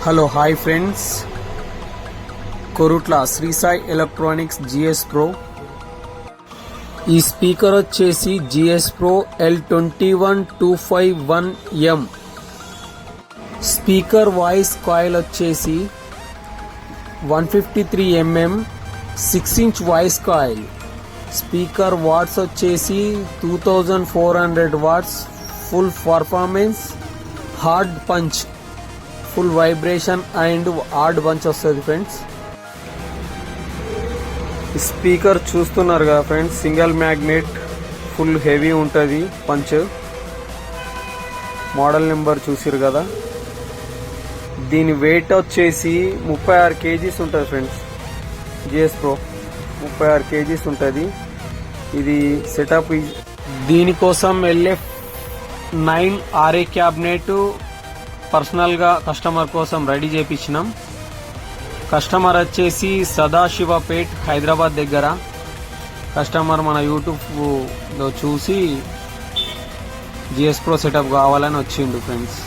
Hello hi friends, Korutla Shri Sai electronics GS pro. ఈ speaker వచ్చేసి GS pro L21251M. Speaker voice coil వచ్చేసి 153mm 6-inch voice coil. Speaker watts వచ్చేసి 2400 watts. Full performance, hard punch, full vibration and hard punch వస్తుంది friends. Speaker చూస్తున్నారు కదా friends, single magnet, full heavy ఉంటుంది punch. Model number చూసిరు కదా. దీని wait వచ్చేసి 36 kgs ఉంటుంది ఫ్రెండ్స్. జిఎస్ ప్రో 36 kgs ఉంటుంది. ఇది సెటప్. దీనికోసం LF9 RA క్యాబినెట్ పర్సనల్గా కస్టమర్ కోసం రెడీ చేయించినాం. కస్టమర్ వచ్చేసి సదాశివపేట్, హైదరాబాద్ దగ్గర. కస్టమర్ మన యూట్యూబ్లో చూసి జిఎస్ ప్రో సెటప్ కావాలని వచ్చిండు ఫ్రెండ్స్.